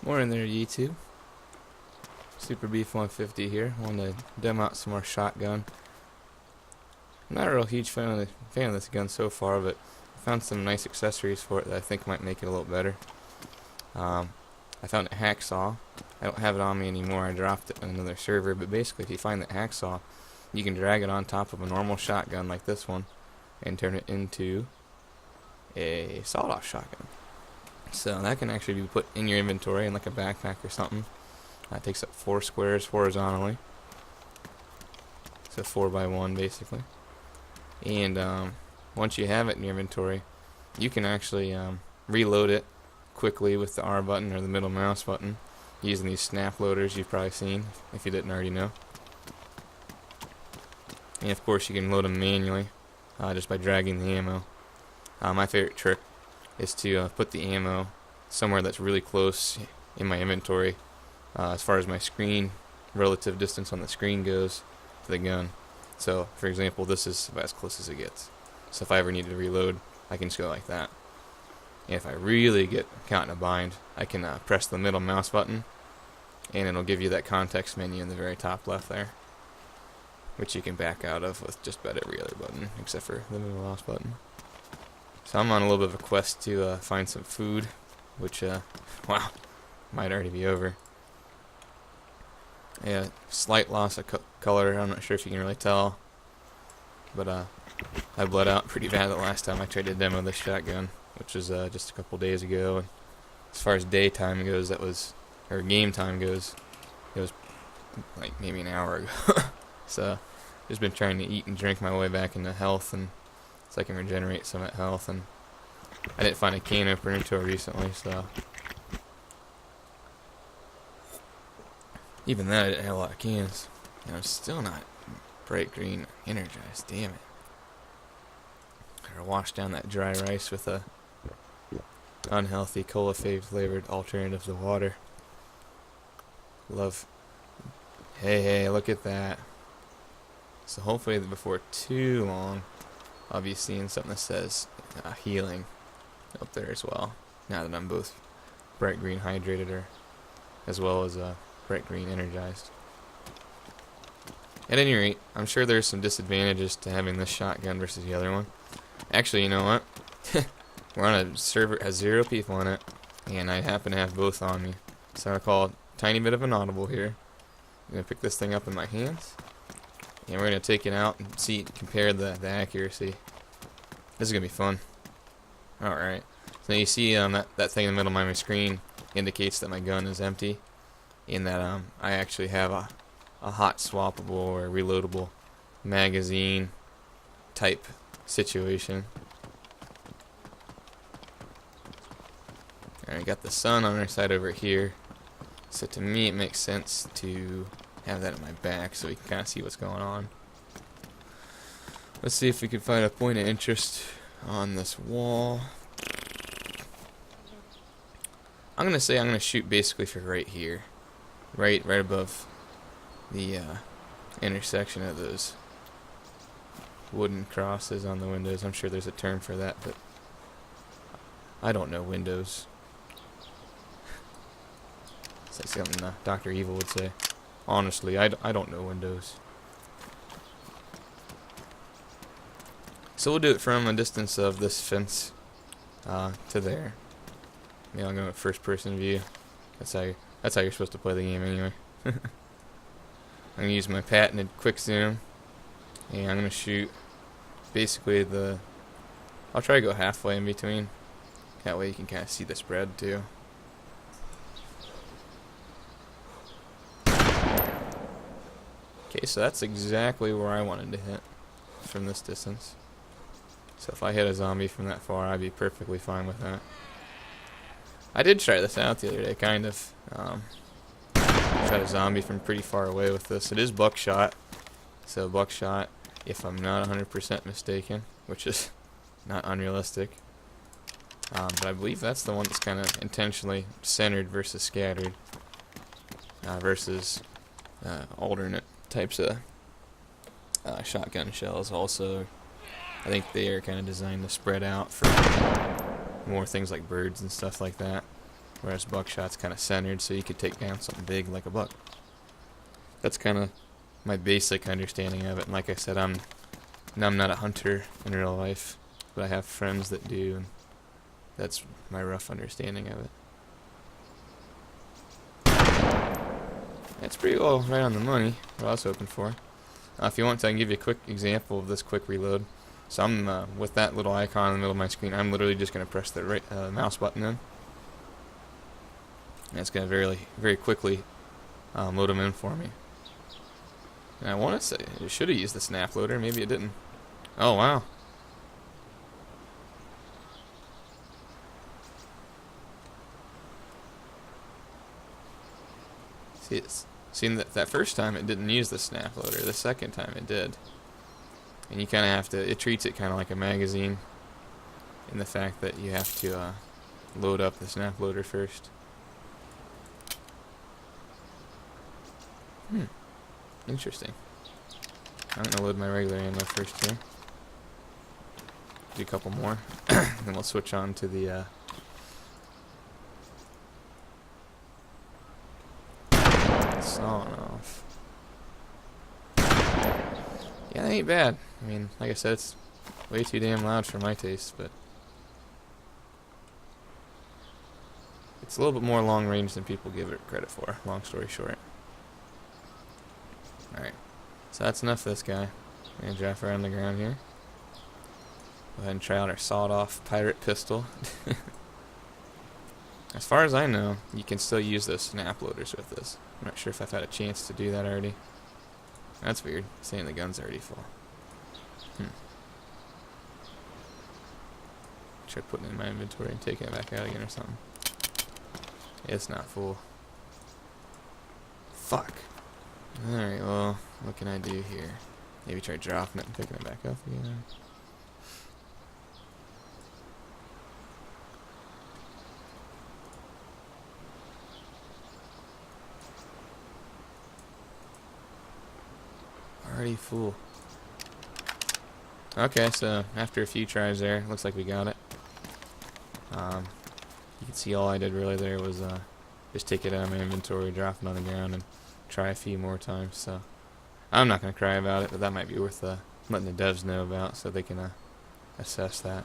Morning there, YouTube. Super Beef 150 here. Want to demo out some more shotgun. I'm not a real huge fan of this gun so far, but I found some nice accessories for it that I think might make it a little better. I found a hacksaw. I don't have it on me anymore. I dropped it on another server, but basically if you find that hacksaw, you can drag it on top of a normal shotgun like this one and turn it into a sawed-off shotgun. So that can actually be put in your inventory in like a backpack or something. It takes up 4 squares horizontally. So 4 by 1 basically. And once you have it in your inventory, you can actually reload it quickly with the R button or the middle mouse button using these snap loaders you've probably seen if you didn't already know. And of course you can load them manually just by dragging the ammo. My favorite trick is to put the ammo somewhere that's really close in my inventory as far as my screen relative distance on the screen goes to the gun. So for example, this is about as close as it gets. So if I ever need to reload, I can just go like that. And if I really get caught in a bind, I can press the middle mouse button and it'll give you that context menu in the very top left there, which you can back out of with just about every other button except for the middle mouse button. So I'm on a little bit of a quest to find some food, which, wow, might already be over. Yeah, slight loss of color. I'm not sure if you can really tell, but I bled out pretty bad the last time I tried to demo this shotgun, which was just a couple days ago. And as far as daytime goes, or game time goes, it was like maybe an hour ago. So just been trying to eat and drink my way back into health, and so I can regenerate some of that health. And I didn't find a can opener until recently, so even then I didn't have a lot of cans. And I'm still not bright green energized, damn it. Gotta wash down that dry rice with a unhealthy cola flavored alternative to water. Love. Hey, look at that. So hopefully before too long I'll be seeing something that says healing up there as well, now that I'm both bright green hydrated or as well as bright green energized. At any rate, I'm sure there's some disadvantages to having this shotgun versus the other one. Actually, you know what? We're on a server that has 0 people in it, and I happen to have both on me. So I'll call a tiny bit of an audible here. I'm going to pick this thing up in my hands, and we're going to take it out and compare the accuracy. This is going to be fun. Alright. So you see that thing in the middle of my screen indicates that my gun is empty, in that I actually have a hot swappable or reloadable magazine type situation. Alright, got the sun on our side over here, so to me it makes sense to have that at my back so we can kind of see what's going on. Let's see if we can find a point of interest on this wall. I'm gonna say I'm gonna shoot basically for right here, right above the intersection of those wooden crosses on the windows. I'm sure there's a term for that, but I don't know windows. It's like something Dr. Evil would say. Honestly, I don't know windows. So we'll do it from a distance of this fence to there. I'll go with first person view. That's how you're supposed to play the game anyway. I'm gonna use my patented quick zoom, and I'm gonna shoot basically I'll try to go halfway in between. That way you can kind of see the spread too. Okay, so that's exactly where I wanted to hit from this distance. So if I hit a zombie from that far, I'd be perfectly fine with that. I did try this out the other day, kind of. Shot a zombie from pretty far away with this. It is buckshot. So buckshot, if I'm not 100% mistaken, which is not unrealistic. But I believe that's the one that's kind of intentionally centered versus scattered. Versus alternate types of shotgun shells also. I think they are kind of designed to spread out for more things like birds and stuff like that. whereas buckshot's kind of centered, so you could take down something big like a buck. That's kind of my basic understanding of it. And like I said, I'm not a hunter in real life, but I have friends that do, and that's my rough understanding of it. That's pretty well right on the money, what I was hoping for. If you want to, I can give you a quick example of this quick reload. So I'm, with that little icon in the middle of my screen, I'm literally just going to press the right mouse button in. And it's going to very quickly load them in for me. And I want to say, it should have used the snap loader, maybe it didn't. Oh, wow. See, that first time it didn't use the snap loader. The second time it did. And you kind of have to, it treats it kind of like a magazine in the fact that you have to load up the snap loader first. Interesting. I'm going to load my regular ammo first here. Do a couple more. Then we'll switch on to the Sawn-Off. Yeah, that ain't bad. I mean, like I said, it's way too damn loud for my taste, but it's a little bit more long range than people give it credit for, long story short. Alright, so that's enough of this guy. I'm going to drive around the ground here. Go ahead and try out our sawed-off pirate pistol. As far as I know, you can still use those snap loaders with this. I'm not sure if I've had a chance to do that already. That's weird, saying the gun's already full. Try putting it in my inventory and taking it back out again or something. It's not full. Fuck. Alright, well, what can I do here? Maybe try dropping it and picking it back up again. Already full. Okay, so after a few tries there, looks like we got it. You can see all I did really there was just take it out of my inventory, drop it on the ground, and try a few more times. So I'm not going to cry about it, but that might be worth letting the devs know about so they can assess that.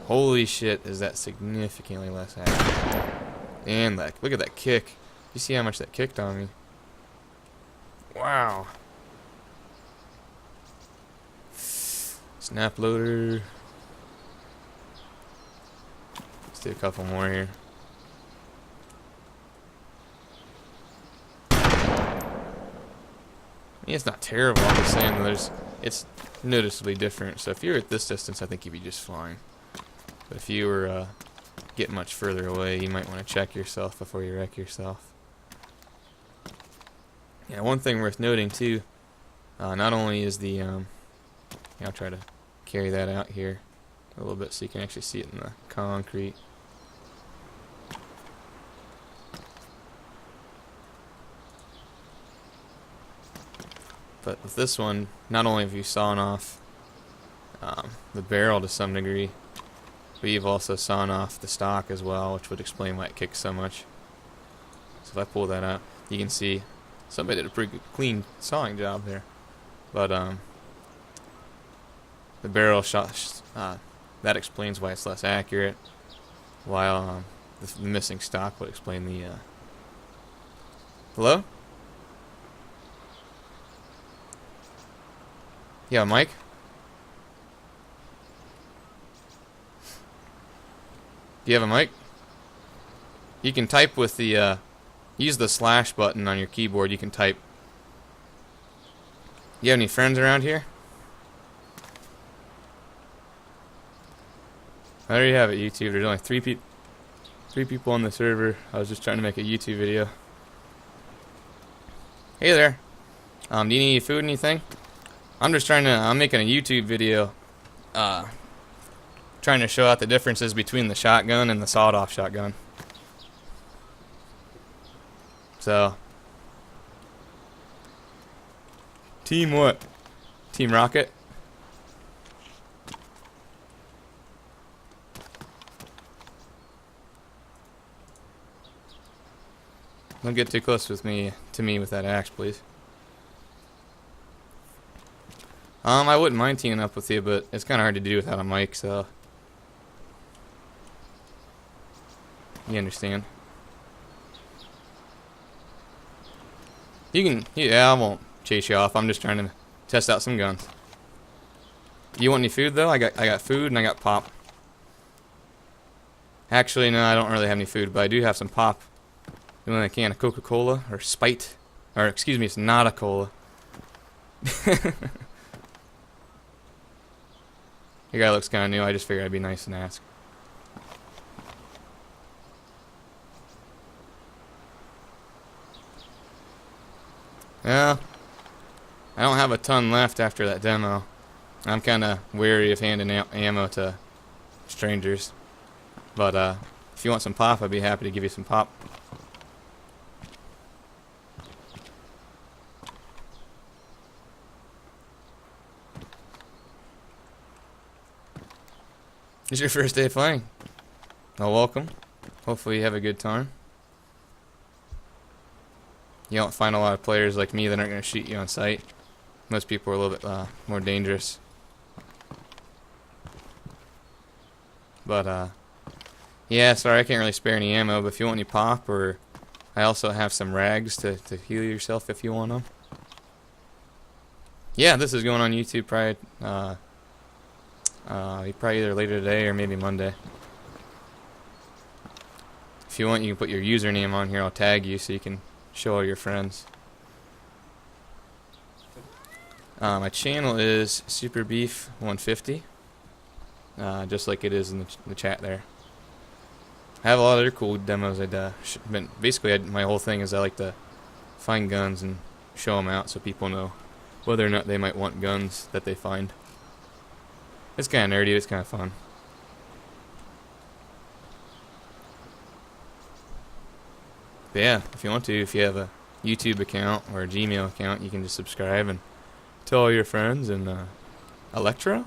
Holy shit, is that significantly less accurate. And look at that kick. You see how much that kicked on me? Wow. Snap loader. Let's do a couple more here. I mean, it's not terrible. I'm just saying that it's noticeably different. So if you're at this distance, I think you'd be just fine. But if you were getting much further away, you might want to check yourself before you wreck yourself. Yeah, one thing worth noting too, not only is the, I'll try to carry that out here a little bit so you can actually see it in the concrete. But with this one, not only have you sawn off the barrel to some degree, but you've also sawn off the stock as well, which would explain why it kicks so much. So if I pull that out, you can see somebody did a pretty good, clean sawing job there. But the barrel shot, that explains why it's less accurate, while the missing stock would explain the... Hello? Yeah, Mike? Do you have a mic? You can type with the, use the slash button on your keyboard, you can type. You have any friends around here? There you have it, YouTube. There's only three people on the server. I was just trying to make a YouTube video. Hey there. Do you need any food, anything? I'm making a YouTube video, trying to show out the differences between the shotgun and the sawed-off shotgun. So, Team what? Team Rocket? Don't get too close with me with that axe, please. I wouldn't mind teaming up with you, but it's kind of hard to do without a mic, so you understand. You can, yeah, I won't chase you off. I'm just trying to test out some guns. You want any food though? I got food and I got pop. Actually, no, I don't really have any food, but I do have some pop. You want a can of Coca-Cola or Spite, or excuse me, it's not a cola. Your guy looks kind of new. I just figured I'd be nice and ask. Well, I don't have a ton left after that demo. I'm kind of wary of handing out ammo to strangers. But if you want some pop, I'd be happy to give you some pop. It's your first day playing. Well, welcome. Hopefully you have a good time. You don't find a lot of players like me that aren't going to shoot you on sight. Most people are a little bit more dangerous. But, yeah, sorry, I can't really spare any ammo, but if you want any pop, or I also have some rags to heal yourself if you want them. Yeah, this is going on YouTube probably, probably either later today or maybe Monday. If you want, you can put your username on here. I'll tag you so you can show all your friends. My channel is SuperBeef150, just like it is in the chat there. I have a lot of other cool demos. Basically, my whole thing is I like to find guns and show them out so people know whether or not they might want guns that they find. It's kind of nerdy. It's kind of fun. But yeah, if you want to, if you have a YouTube account or a Gmail account, you can just subscribe and tell all your friends. And Electro?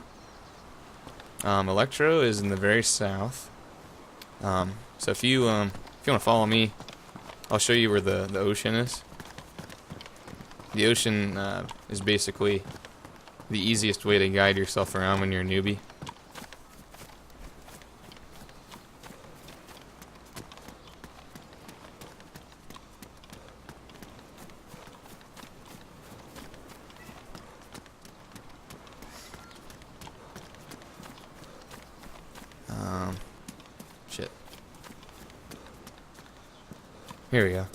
Electro is in the very south. So if you want to follow me, I'll show you where the ocean is. The ocean is basically the easiest way to guide yourself around when you're a newbie. Shit. Here we go.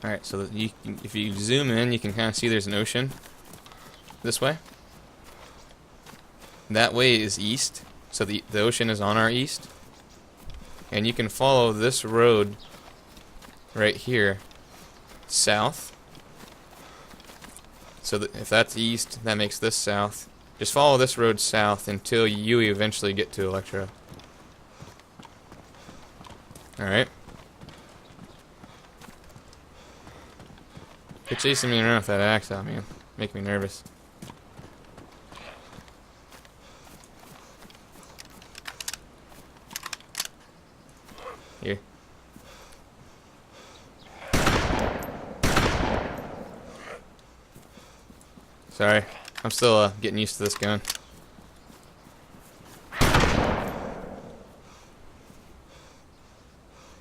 Alright, so if you zoom in, you can kind of see there's an ocean this way. That way is east, so the ocean is on our east. And you can follow this road right here south. So if that's east, that makes this south. Just follow this road south until you eventually get to Electro. Alright. Quit chasing me around with that axe out, man. Make me nervous. Here. Sorry. I'm still getting used to this gun.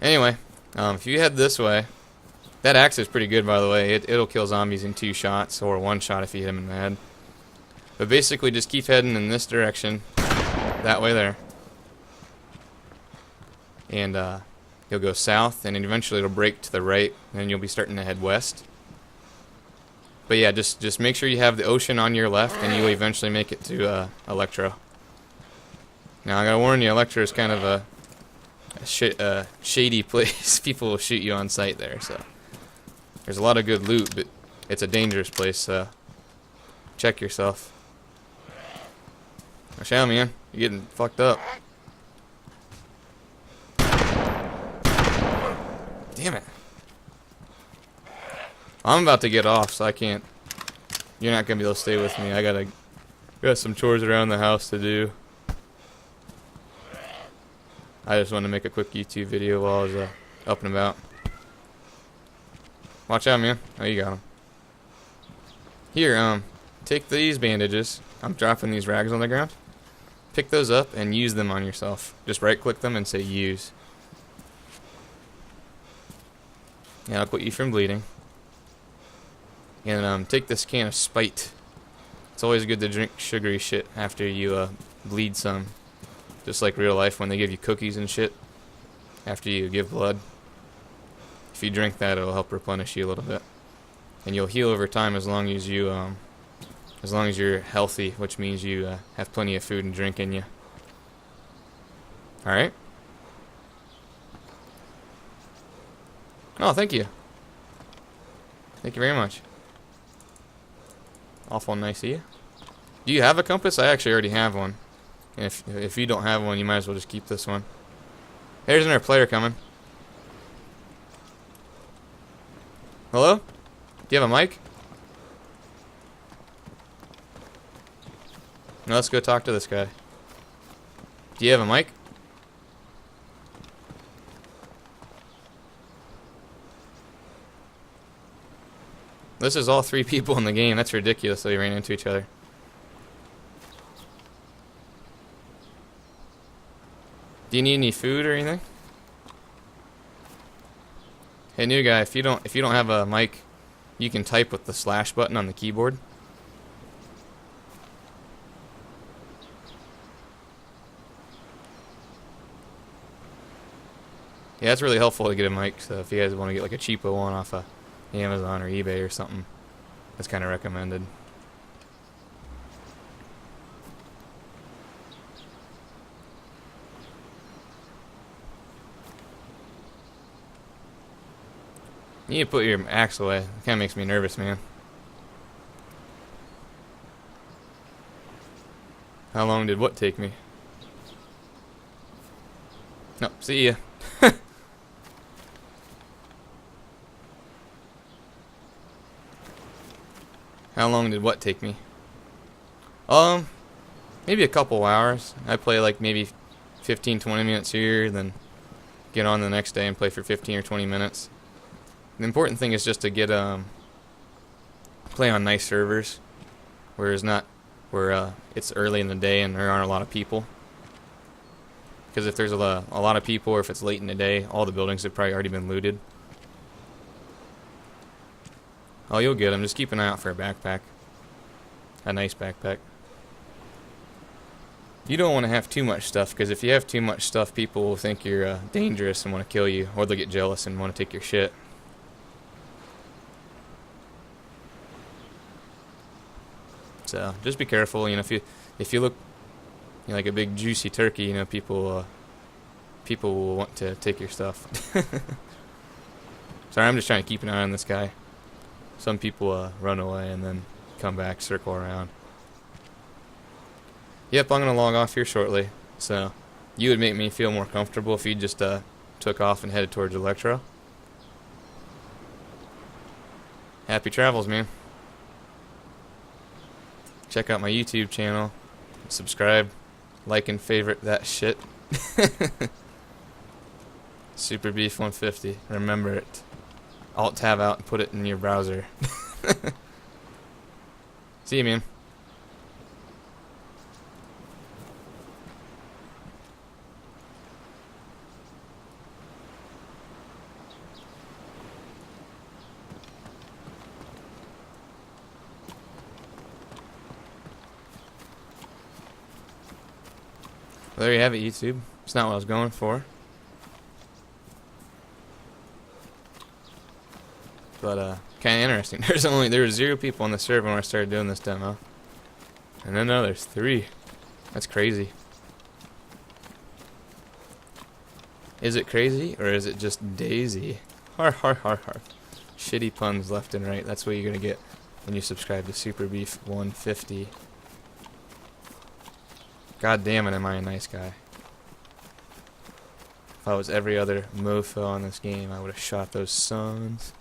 Anyway, if you head this way, that axe is pretty good, by the way. It'll kill zombies in 2 shots, or 1 shot if you hit them in the head. But basically, just keep heading in this direction, that way there. And you'll go south, and then eventually it'll break to the right, and then you'll be starting to head west. But yeah, just make sure you have the ocean on your left, and you'll eventually make it to Electro. Now, I gotta warn you, Electro is kind of a shady place. People will shoot you on sight there, so there's a lot of good loot, but it's a dangerous place, so check yourself. Watch out, man. You're getting fucked up. Damn it. I'm about to get off, so I can't you're not gonna be able to stay with me. I got some chores around the house to do. I just wanted to make a quick YouTube video while I was up and about. Watch out, man. Oh, you got him. Here, take these bandages. I'm dropping these rags on the ground. Pick those up and use them on yourself. Just right-click them and say use. Yeah, I'll quit you from bleeding. And take this can of Spite. It's always good to drink sugary shit after you bleed some. Just like real life when they give you cookies and shit after you give blood. If you drink that, it'll help replenish you a little bit. And you'll heal over time as long as you're healthy, which means you have plenty of food and drink in you. Alright? Oh, thank you. Thank you very much. Awful nice of you. Do you have a compass? I actually already have one. And if you don't have one, you might as well just keep this one. There's another player coming. Hello? Do you have a mic? No, let's go talk to this guy. Do you have a mic? This is all 3 people in the game. That's ridiculous that we ran into each other. Do you need any food or anything? Hey, new guy, if you don't have a mic, you can type with the slash button on the keyboard. Yeah, it's really helpful to get a mic, so if you guys want to get like a cheapo one off of Amazon or eBay or something, that's kind of recommended. You need to put your axe away. It kind of makes me nervous, man. How long did what take me? Nope, see ya. How long did what take me? Maybe a couple hours. I play like maybe 15-20 minutes here, then get on the next day and play for 15 or 20 minutes. The important thing is just to get play on nice servers, where it's early in the day and there aren't a lot of people. Because if there's a lot of people, or if it's late in the day, all the buildings have probably already been looted. Oh, you'll get them. Just keep an eye out for a backpack. A nice backpack. You don't want to have too much stuff, because if you have too much stuff, people will think you're dangerous and want to kill you, or they'll get jealous and want to take your shit. So just be careful. You know, if you look, you know, like a big juicy turkey, you know, people will want to take your stuff. Sorry, I'm just trying to keep an eye on this guy. Some people run away and then come back, circle around. Yep, I'm gonna log off here shortly. So you would make me feel more comfortable if you just took off and headed towards Electro. Happy travels, man. Check out my YouTube channel. Subscribe, like, and favorite that shit. Super Beef 150. Remember it. Alt tab out and put it in your browser. See you, man. Well, there you have it, YouTube. It's not what I was going for. But, kind of interesting. There were 0 people on the server when I started doing this demo. And then now there's 3. That's crazy. Is it crazy, or is it just DayZ? Har har har har. Shitty puns left and right. That's what you're gonna get when you subscribe to Super Beef 150. God damn it, am I a nice guy. If I was every other mofo on this game, I would have shot those sons.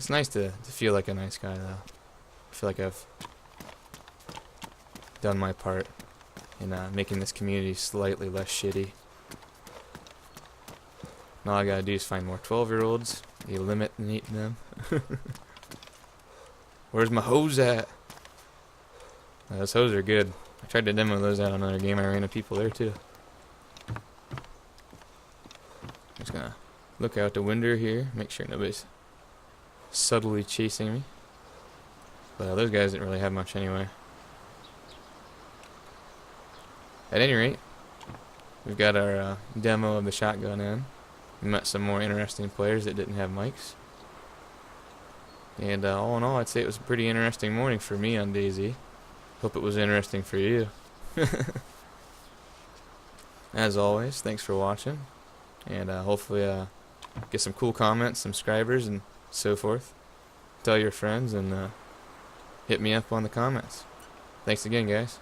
It's nice to feel like a nice guy, though. I feel like I've done my part in making this community slightly less shitty. And all I gotta do is find more 12-year-olds, eliminate them. Where's my hose at? Those hoses are good. I tried to demo those out on another game. I ran into people there too. Just gonna look out the window here, make sure nobody's subtly chasing me. But those guys didn't really have much anyway. At any rate, we've got our demo of the shotgun in. We met some more interesting players that didn't have mics. And all in all, I'd say it was a pretty interesting morning for me on DayZ. Hope it was interesting for you. As always, thanks for watching. And hopefully get some cool comments, subscribers, and so forth. Tell your friends and hit me up on the comments. Thanks again, guys.